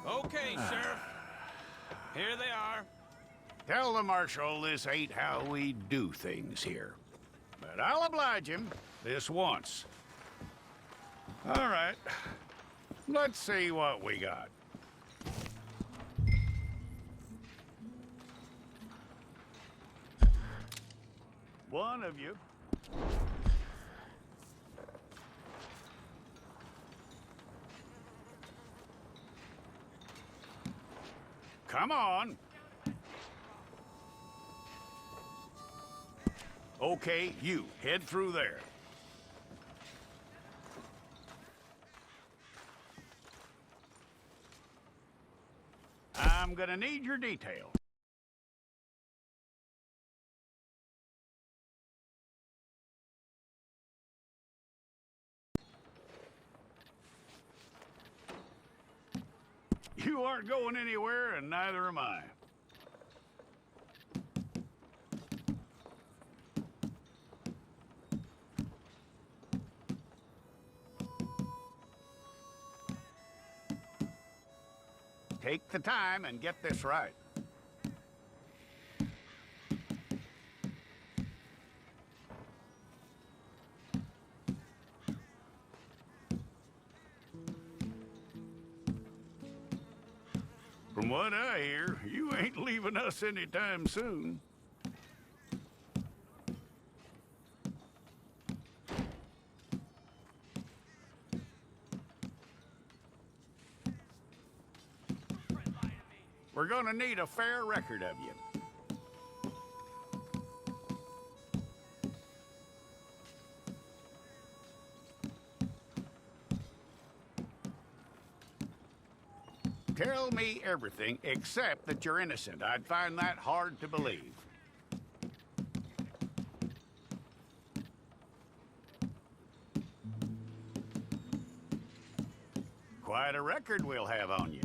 Okay, Sheriff. Here they are. Tell the Marshal this ain't how we do things here. But I'll oblige him this once. All right. Let's see what we got. One of you. Come on. Okay, you, head through there. I'm gonna need your details. You aren't going anywhere, and neither am I. Take the time and get this right. From what I hear, you ain't leaving us anytime soon. We're gonna need a fair record of you. Tell me everything except that you're innocent. I'd find that hard to believe. Quite a record we'll have on you.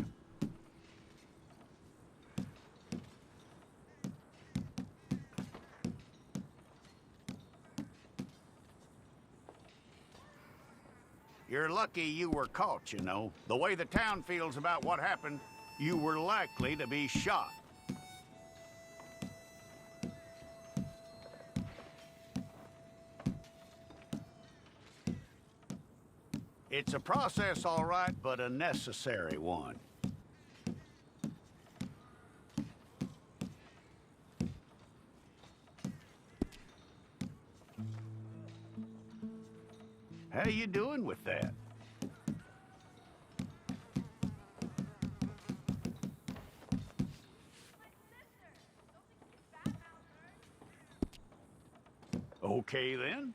You're lucky you were caught, you know. The way the town feels about what happened, you were likely to be shot. It's a process, all right, but a necessary one. How you doing with that? Okay, then.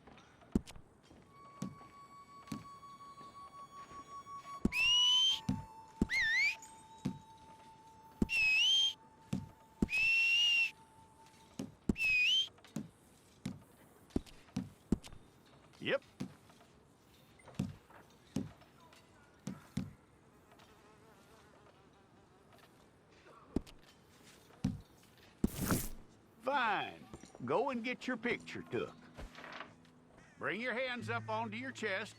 Yep. Fine. Go and get your picture took. Bring your hands up onto your chest.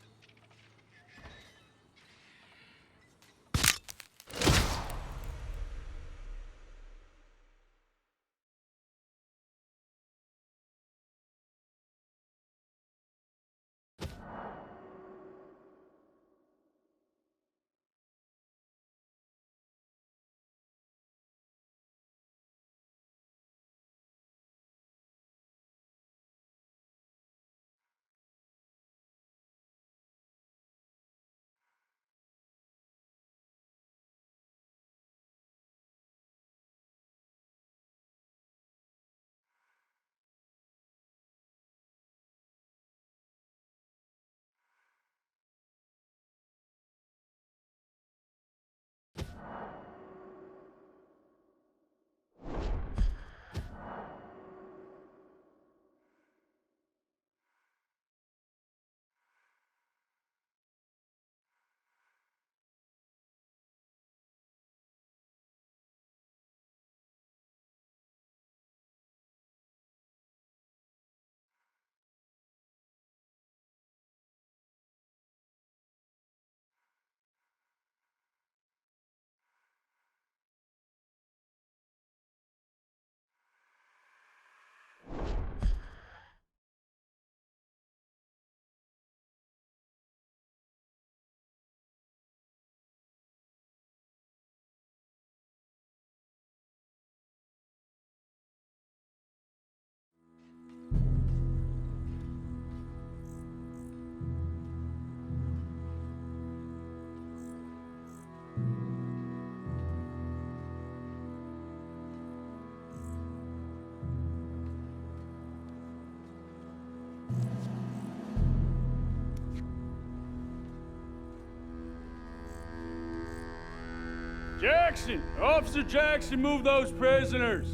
Jackson! Officer Jackson, move those prisoners!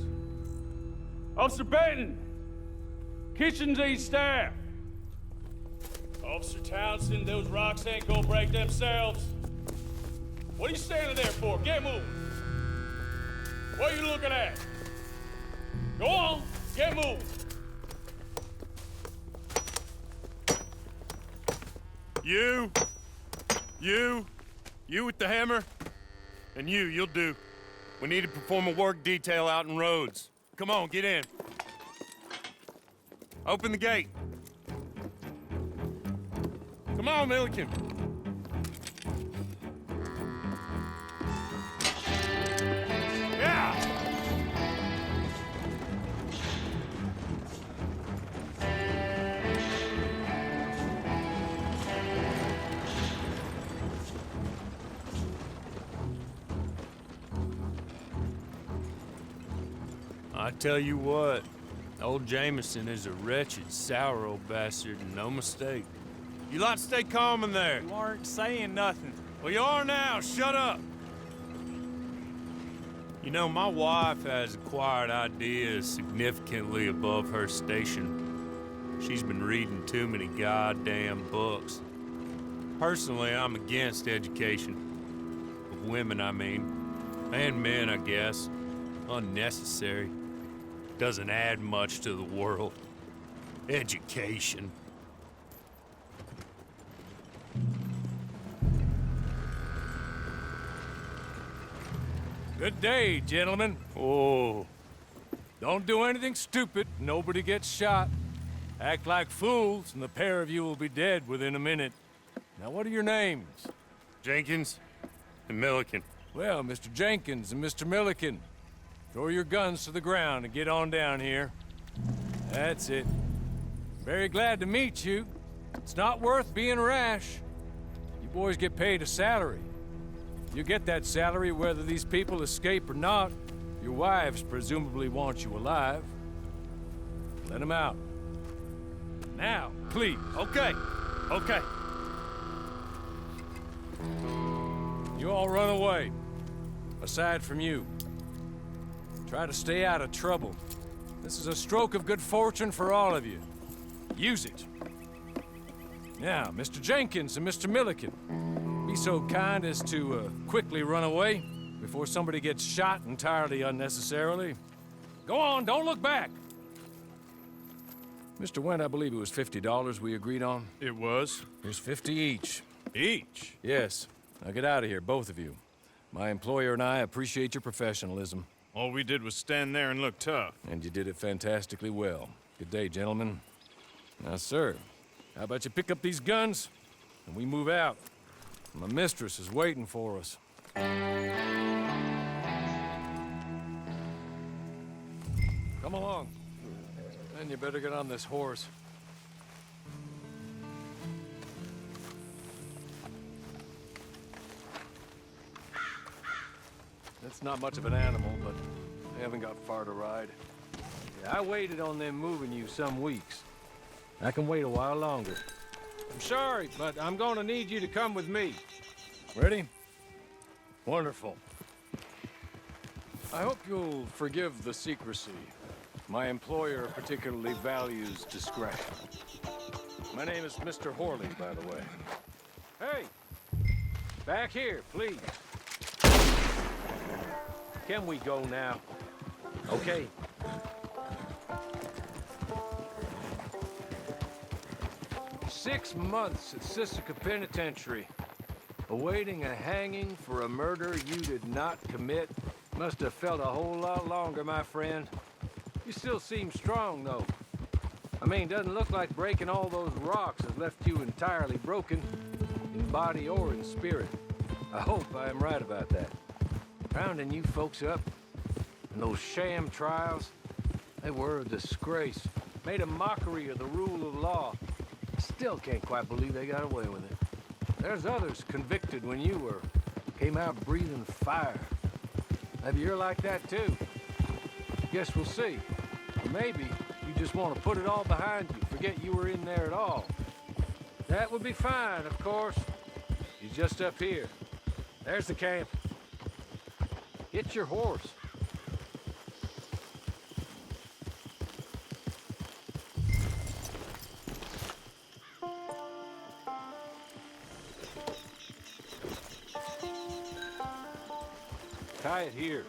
Officer Benton! Kitchens aid staff! Officer Townsend, those rocks ain't gonna break themselves. What are you standing there for? Get moving! What are you looking at? Go on, get moving! You with the hammer? And you'll do. We need to perform a work detail out in Rhodes. Come on, get in. Open the gate. Come on, Milliken. Yeah! I tell you what, old Jameson is a wretched, sour old bastard, and no mistake. You lot stay calm in there. You aren't saying nothing. Well, you are now. Shut up. You know, my wife has acquired ideas significantly above her station. She's been reading too many goddamn books. Personally, I'm against education. Of women, I mean. And men, I guess. Unnecessary. Doesn't add much to the world. Education. Good day, gentlemen. Oh, Don't do anything stupid. Nobody gets shot. Act like fools, and the pair of you will be dead within a minute. Now, what are your names? Jenkins and Milliken. Well, Mr. Jenkins and Mr. Milliken, throw your guns to the ground and get on down here. That's it. Very glad to meet you. It's not worth being rash. You boys get paid a salary. You get that salary whether these people escape or not. Your wives presumably want you alive. Let them out. Now, please. Okay. You all run away. Aside from you. Try to stay out of trouble. This is a stroke of good fortune for all of you. Use it. Now, Mr. Jenkins and Mr. Milliken, be so kind as to quickly run away before somebody gets shot entirely unnecessarily. Go on, don't look back. Mr. Wendt, I believe it was $50 we agreed on. It was. Here's 50 each. Each? Yes. Now get out of here, both of you. My employer and I appreciate your professionalism. All we did was stand there and look tough. And you did it fantastically well. Good day, gentlemen. Now, sir, how about you pick up these guns and we move out? My mistress is waiting for us. Come along. Then you better get on this horse. It's not much of an animal, but they haven't got far to ride. Yeah, I waited on them moving you some weeks. I can wait a while longer. I'm sorry, but I'm gonna need you to come with me. Ready? Wonderful. I hope you'll forgive the secrecy. My employer particularly values discretion. My name is Mr. Horley, by the way. Hey! Back here, please. Can we go now? Okay. Six months at Sisika Penitentiary, awaiting a hanging for a murder you did not commit. Must have felt a whole lot longer, my friend. You still seem strong, though. I mean, doesn't look like breaking all those rocks has left you entirely broken, in body or in spirit. I hope I am right about that. Rounding you folks up, and those sham trials, they were a disgrace. Made a mockery of the rule of law. Still can't quite believe they got away with it. There's others convicted when you were. Came out breathing fire. Maybe you're like that too. Guess we'll see. Or maybe you just want to put it all behind you, forget you were in there at all. That would be fine, of course. You're just up here. There's the camp. Get your horse. Tie it here.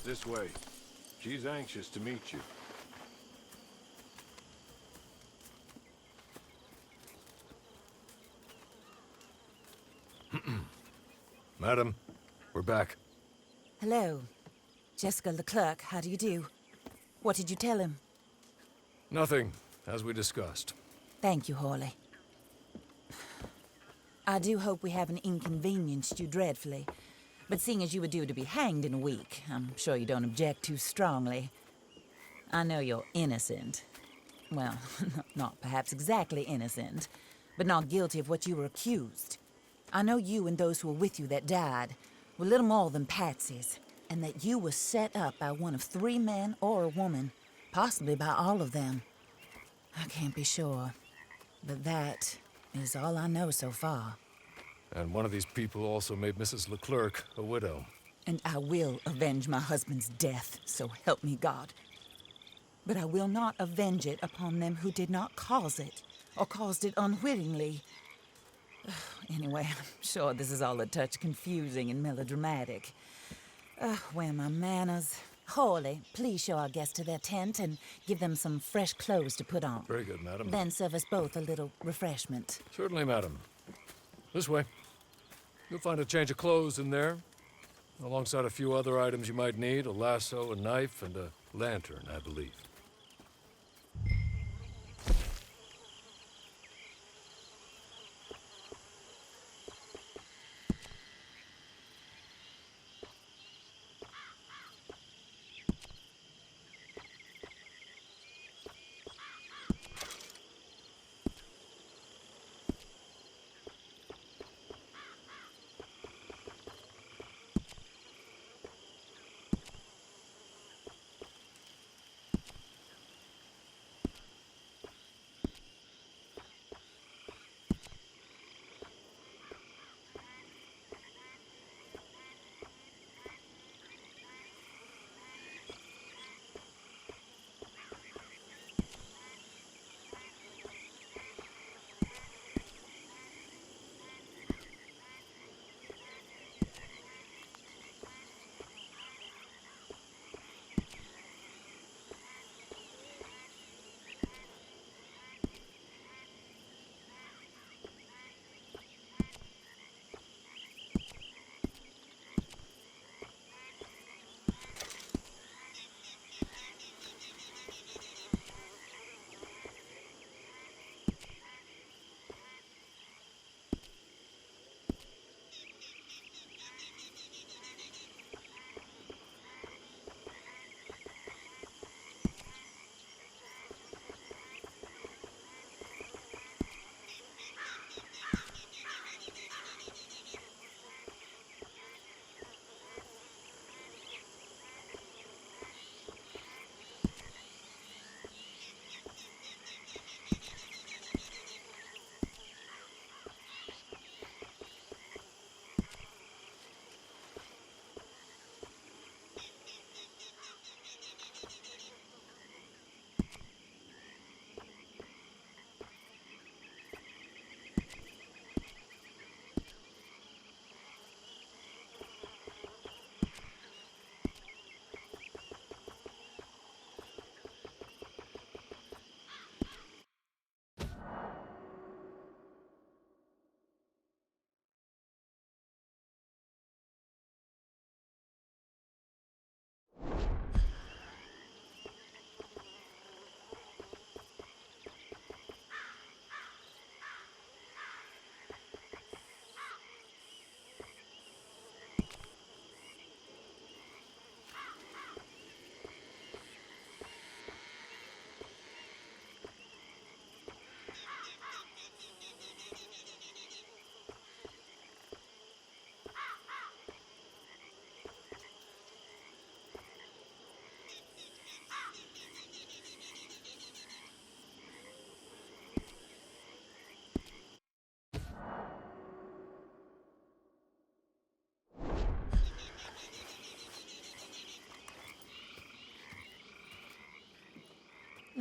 This way. She's anxious to meet you. Madam, we're back. Hello. Jessica Leclerc, how do you do? What did you tell him? Nothing, as we discussed. Thank you, Hawley. I do hope we haven't inconvenienced you dreadfully. But seeing as you were due to be hanged in a week, I'm sure you don't object too strongly. I know you're innocent. Well, not perhaps exactly innocent, but not guilty of what you were accused. I know you and those who were with you that died were little more than patsies, and that you were set up by one of 3 men or a woman, possibly by all of them. I can't be sure, but that is all I know so far. And one of these people also made Mrs. Leclerc a widow. And I will avenge my husband's death, so help me God. But I will not avenge it upon them who did not cause it, or caused it unwittingly. Anyway, I'm sure this is all a touch confusing and melodramatic. Where are my manners? Hawley, please show our guests to their tent and give them some fresh clothes to put on. Very good, madam. Then serve us both a little refreshment. Certainly, madam. This way. You'll find a change of clothes in there, alongside a few other items you might need, a lasso, a knife, and a lantern, I believe.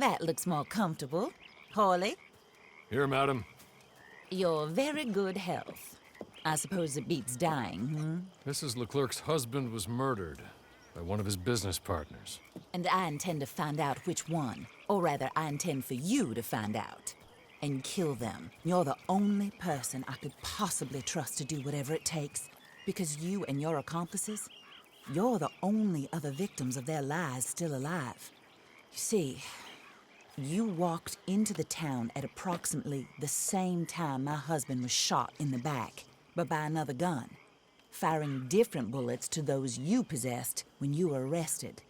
That looks more comfortable. Hawley, Here, madam. your very good health. I suppose it beats dying, Mrs. Leclerc's husband was murdered by one of his business partners. And I intend to find out which one. Or rather, I intend for you to find out. And kill them. You're the only person I could possibly trust to do whatever it takes. Because you and your accomplices, you're the only other victims of their lies still alive. You see, you walked into the town at approximately the same time my husband was shot in the back, but by another gun, firing different bullets to those you possessed when you were arrested.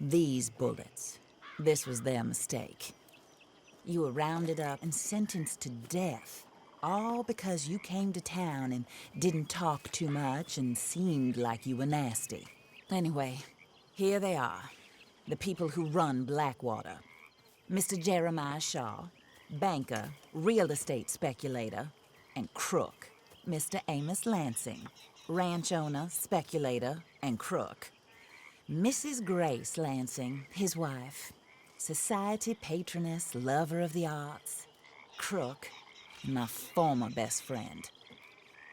These bullets, this was their mistake. You were rounded up and sentenced to death, all because you came to town and didn't talk too much and seemed like you were nasty. Anyway, here they are, the people who run Blackwater. Mr. Jeremiah Shaw, banker, real estate speculator, and crook. Mr. Amos Lansing, ranch owner, speculator, and crook. Mrs. Grace Lansing, his wife, society patroness, lover of the arts, crook, and my former best friend.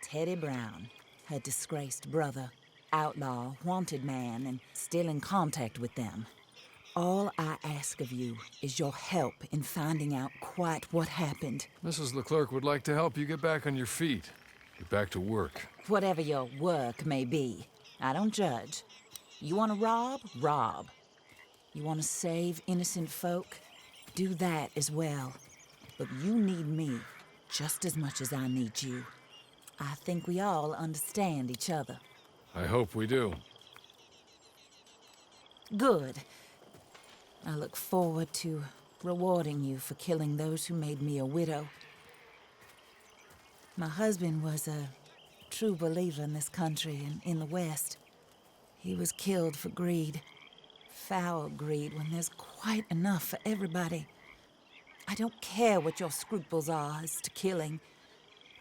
Teddy Brown, her disgraced brother, outlaw, wanted man, and still in contact with them. All I ask of you is your help in finding out quite what happened. Mrs. Leclerc would like to help you get back on your feet. Get back to work. Whatever your work may be, I don't judge. You want to rob? Rob. You want to save innocent folk? Do that as well. But you need me just as much as I need you. I think we all understand each other. I hope we do. Good. I look forward to rewarding you for killing those who made me a widow. My husband was a true believer in this country and in the West. He was killed for greed. Foul greed when there's quite enough for everybody. I don't care what your scruples are as to killing.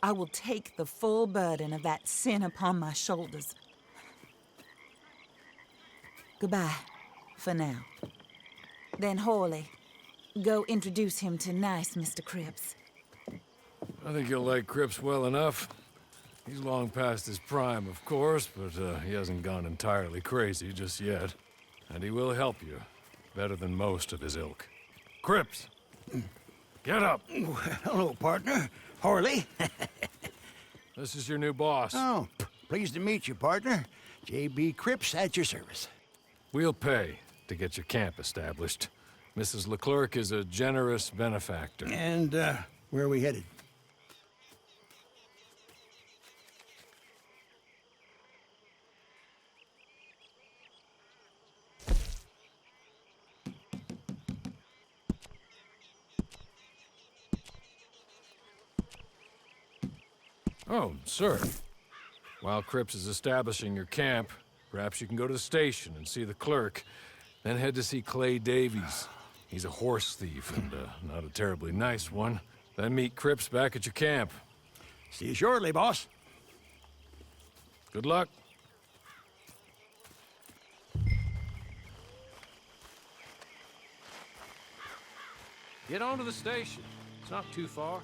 I will take the full burden of that sin upon my shoulders. Goodbye, for now. Then Hawley, go introduce him to nice Mr. Cripps. I think you'll like Cripps well enough. He's long past his prime, of course, but he hasn't gone entirely crazy just yet. And he will help you, better than most of his ilk. Cripps! Get up! Hello, partner. Harley. This is your new boss. Oh, pleased to meet you, partner. J.B. Cripps at your service. We'll pay to get your camp established. Mrs. Leclerc is a generous benefactor. And, where are we headed? Oh, sir. While Cripps is establishing your camp, perhaps you can go to the station and see the clerk, then head to see Clay Davies. He's a horse thief and not a terribly nice one. Then meet Cripps back at your camp. See you shortly, boss. Good luck. Get on to the station. It's not too far.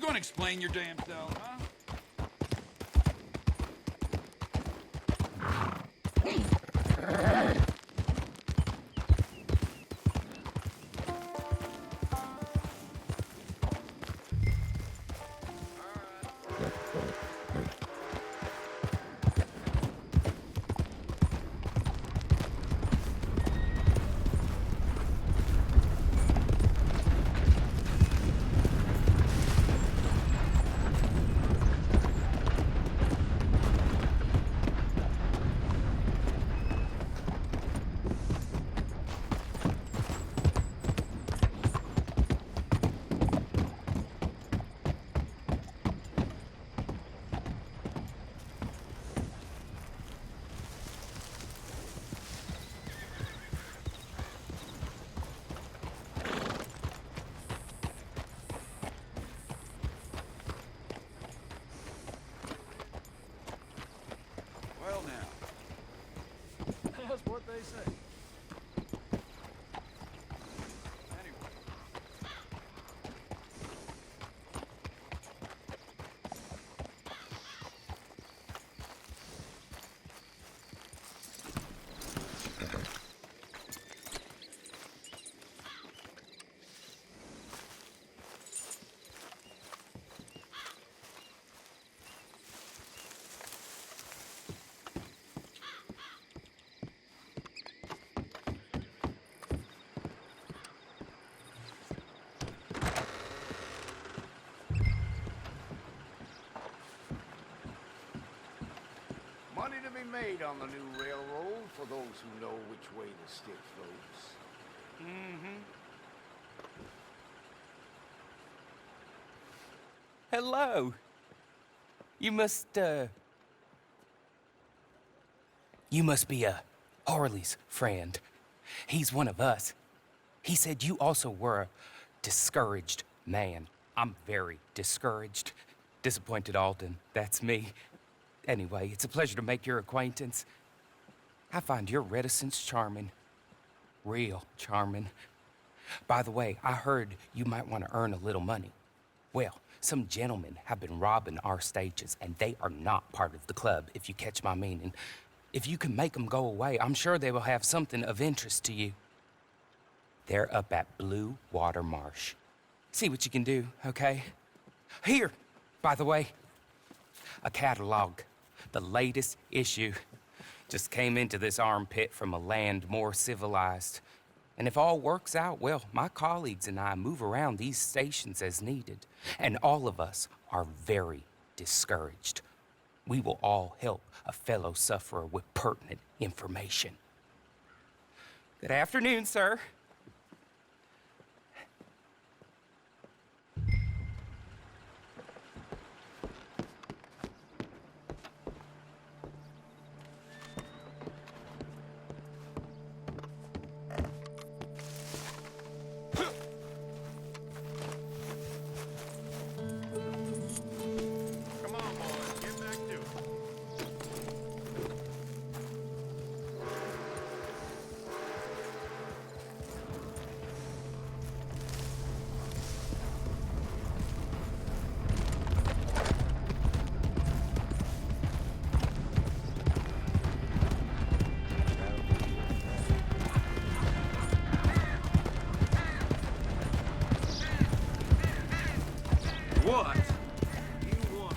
gonna explain your damn self, huh? Well now. That's what they say. Anyway. Money to be made on the new railroad for those who know which way the stick floats. Hello. You must be Harley's friend. He's one of us. He said you also were a discouraged man. I'm very discouraged. Disappointed Alden, that's me. Anyway, it's a pleasure to make your acquaintance. I find your reticence charming. Real charming. By the way, I heard you might want to earn a little money. Well, some gentlemen have been robbing our stages, and they are not part of the club, if you catch my meaning. If you can make them go away, I'm sure they will have something of interest to you. They're up at Blue Water Marsh. See what you can do, okay? Here, by the way, a catalog. The latest issue. Just came into this armpit from a land more civilized. And if all works out, well, my colleagues and I move around these stations as needed. And all of us are very discouraged. We will all help a fellow sufferer with pertinent information. Good afternoon, sir. Come on, boys, get back to it. What? You want?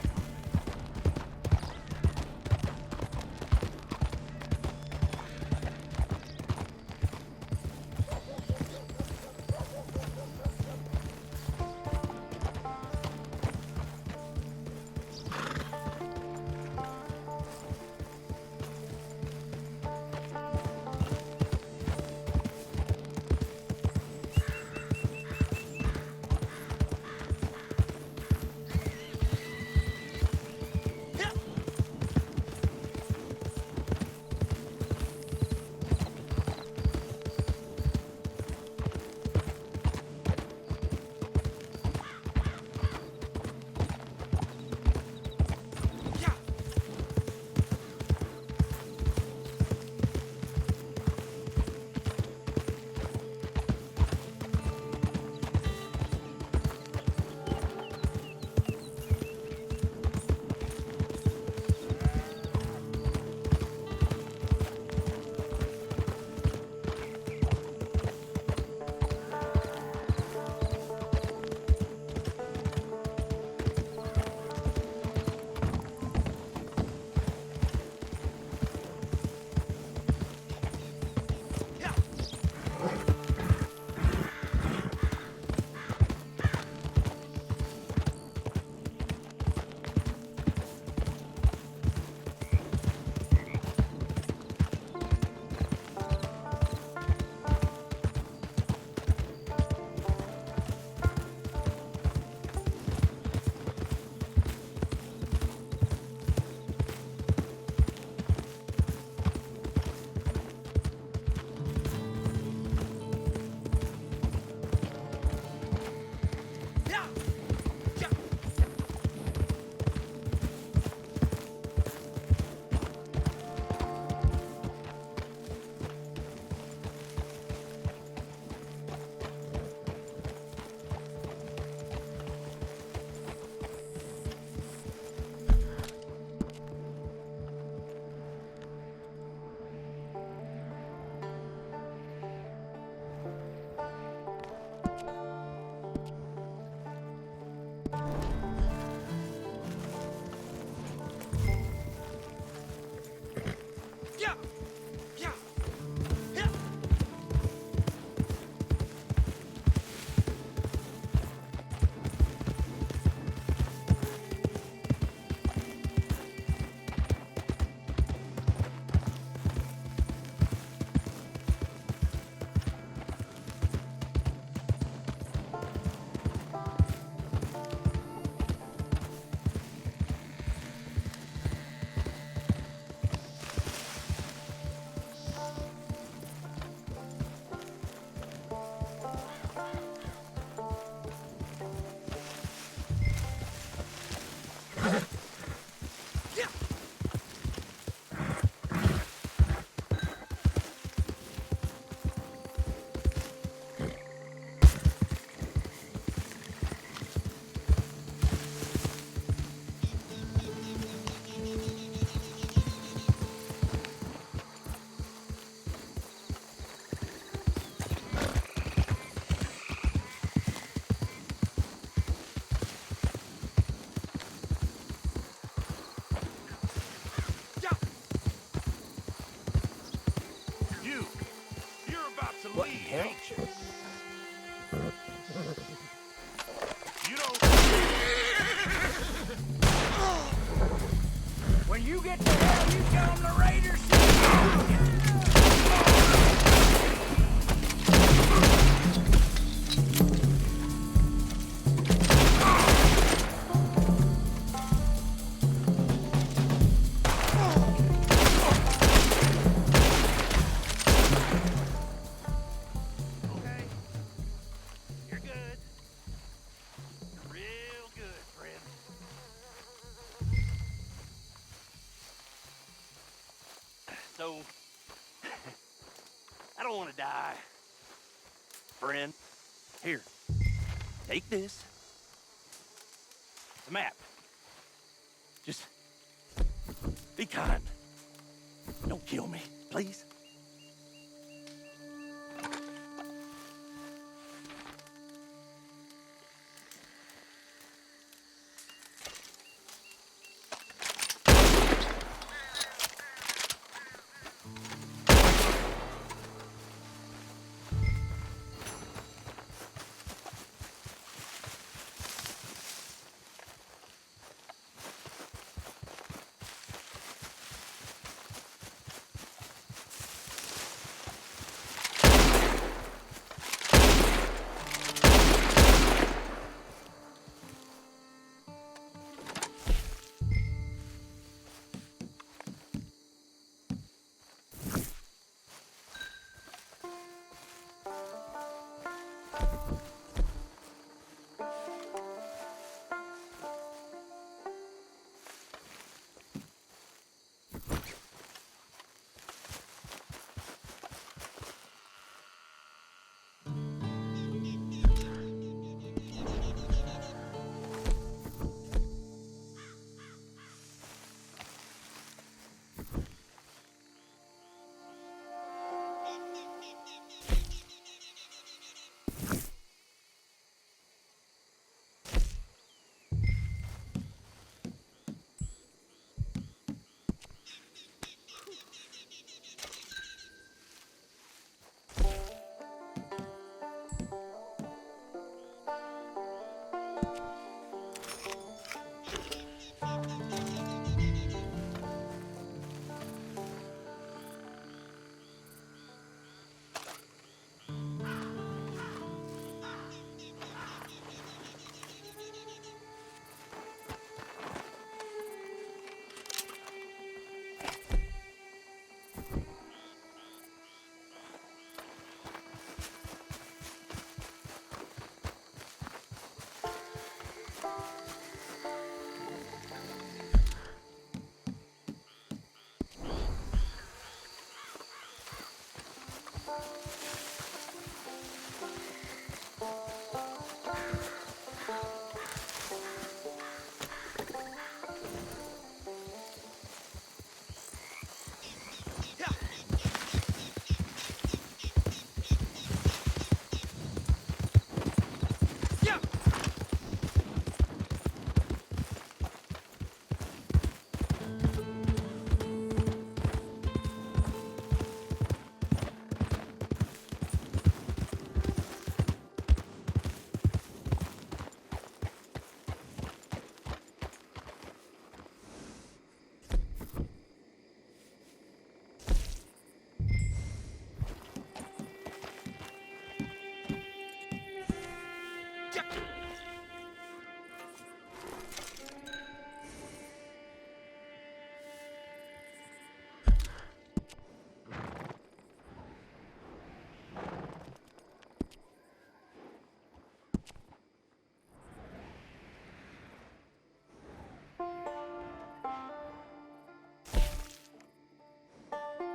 You don't... When you get to hell, you tell them the Raiders sent Okay. You're good. You're real good, friend. So, I don't want to die. Friend, here, take this. It's a map. Just be kind. Don't kill me, please.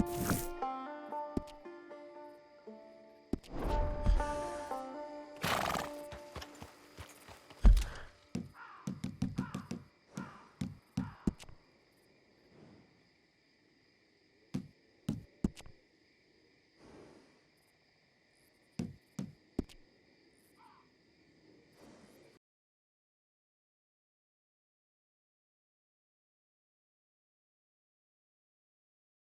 You